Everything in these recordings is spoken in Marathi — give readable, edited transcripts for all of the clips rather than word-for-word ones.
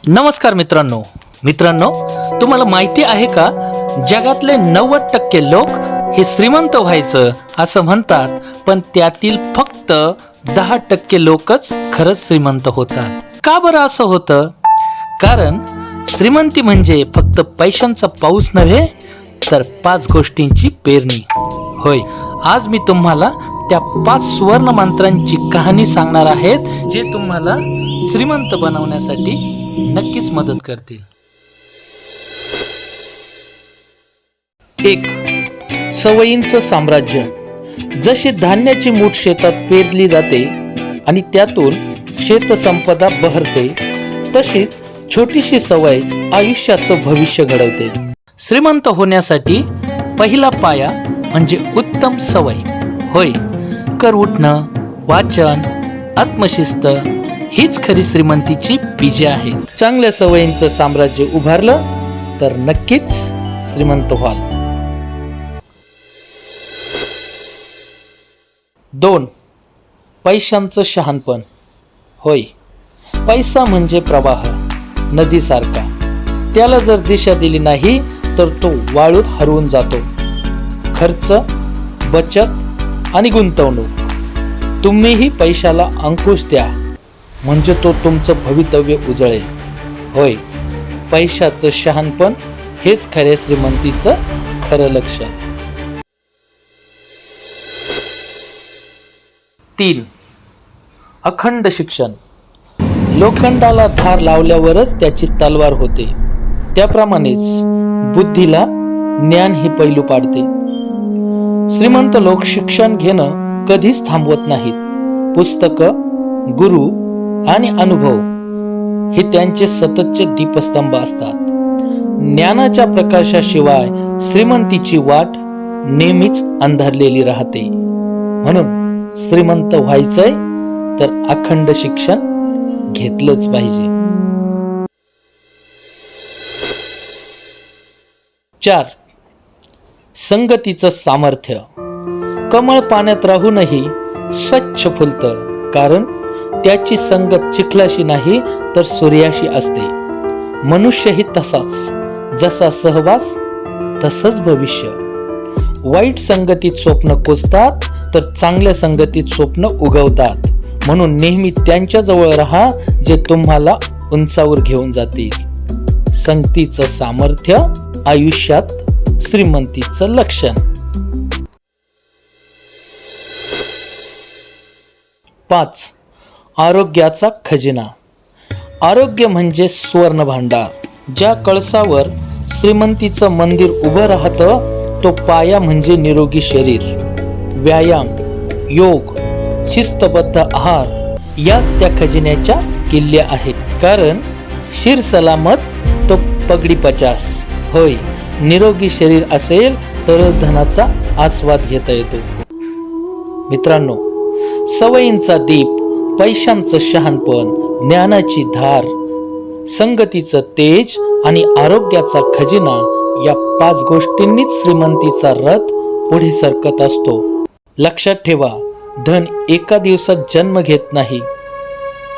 नमस्कार मित्रांनो, तुम्हाला माहिती आहे का, जगातले 90% लोक हे श्रीमंत व्हायचं असं म्हणतात, पण त्यातील फक्त 10% लोकच खरंच श्रीमंत होतात. का बरं असं होतं? कारण श्रीमंती म्हणजे फक्त पैशांचा पाऊस नव्हे, तर 5 गोष्टींची पेरणी होय. आज मी तुम्हाला त्या 5 सुवर्ण मंत्रांची कहाणी सांगणार आहेत, जे तुम्हाला श्रीमंत बनवण्यासाठी नक्कीच मदत करतील. 1. सवयींचं साम्राज्य. जशी धान्याची मूठ शेतात पेरली जाते आणि त्यातून शेतसंपदा बहरते, तशीच छोटीशी सवय आयुष्याचं भविष्य घडवते. श्रीमंत होण्यासाठी पहिला पाया म्हणजे उत्तम सवय होय. कर उठणं, वाचन, आत्मशिस्त हीच खरी श्रीमंतीची बीजे आहेत. चांगल्या सवयींचं साम्राज्य उभारलं तर नक्कीच श्रीमंत व्हाल. 2. पैशांचं शहाणपण होय. पैसा म्हणजे प्रवाह, नदीसारखा. त्याला जर दिशा दिली नाही तर तो वाळूत हरवून जातो. खर्च, बचत आणि गुंतवणूक, तुम्हीही पैशाला अंकुश द्या, म्हणजे तो तुमचं भवितव्य उजळेल. होय, पैशाचं शहाणपण हेच खऱ्या श्रीमंतीचं खरं लक्षण. 3. अखंड शिक्षण. लोखंडाला धार लावल्यावरच त्याची तलवार होते, त्याप्रमाणेच बुद्धीला ज्ञान ही पैलू पाडते. श्रीमंत लोक शिक्षण घेणं कधीच थांबवत नाहीत. पुस्तकं, गुरु आणि अनुभव हे त्यांचे सततचे दीपस्तंभ असतात. ज्ञानाच्या प्रकाशाशिवाय श्रीमंतीची वाट नेहमीच अंधारलेली राहते. म्हणून श्रीमंत व्हायचंय तर अखंड शिक्षण घेतलंच पाहिजे. 4. संगतीचं सामर्थ्य. कमळ पाण्यात राहूनही स्वच्छ फुलतं, कारण त्याची संगत चिखलाशी नाही तर सूर्याशी असते. मनुष्यही तसाच, जसा सहवास तसंच भविष्य. वाईट संगतीत स्वप्न कुजतात तर चांगल्या संगतीत स्वप्न उगवतात. म्हणून नेहमी त्यांच्या जवळ राहा जे तुम्हाला उंचावर घेऊन जातील. संगतीचं सामर्थ्य आयुष्यात श्रीमंतीचं लक्षण. 5. आरोग्याचा खजिना. आरोग्य म्हणजे स्वर्ण भांडार. ज्या कळसावर श्रीमंतीचं मंदिर उभं राहतं, तो पाया म्हणजे निरोगी शरीर. व्यायाम, योग, शिस्तबद्ध आहार याच त्या खजिन्याच्या किल्ल्या आहेत. कारण शिर सलामत तो पगडी 50. होय, निरोगी शरीर असेल तरच धनाचा आस्वाद घेता येतो. मित्रांनो, सवयींचा दीप, पैशांचं शहाणपण, ज्ञानाची धार, संगतीचं तेज आणि आरोग्याचा खजिना या 5 गोष्टींनीच श्रीमंतीचा रथ पुढे सरकत असतो. लक्षात ठेवा, धन एका दिवसात जन्म घेत नाही.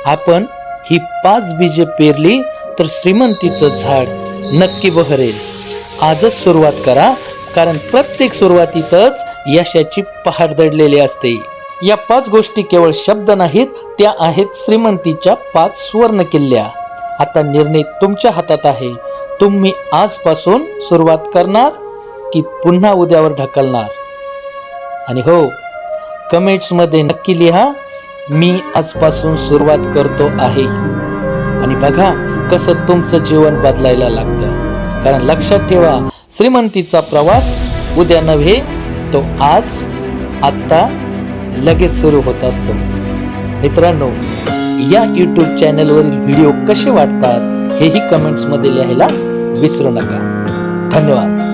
आपण ही 5 बीजे पेरली तर श्रीमंतीचं झाड नक्की बहरेल. आजच सुरुवात करा, कारण प्रत्येक सुरुवातीतच यशाची पहाड दडलेली असते. या 5 गोष्टी केवळ शब्द नाहीत, त्या आहेत श्रीमंतीच्या 5 सुवर्ण किल्ल्या. आता निर्णय तुमच्या हातात आहे. तुम्ही आजपासून सुरुवात करणार की पुन्हा उद्यावर ढकलणार? आणि हो, कमेंट्स मध्ये नक्की लिहा, मी आजपासून सुरुवात करतो आहे. आणि बघा कसं तुमचं जीवन बदलायला लागतं. कारण लक्षात ठेवा, श्रीमंतीचा प्रवास उद्या नव्हे, तो आज, आत्ता, लगेच सुरू होत असतो. मित्रांनो, या YouTube चॅनलवरील व्हिडिओ कसे वाटतात हेही कमेंट्स मध्ये लिहायला विसरू नका. धन्यवाद.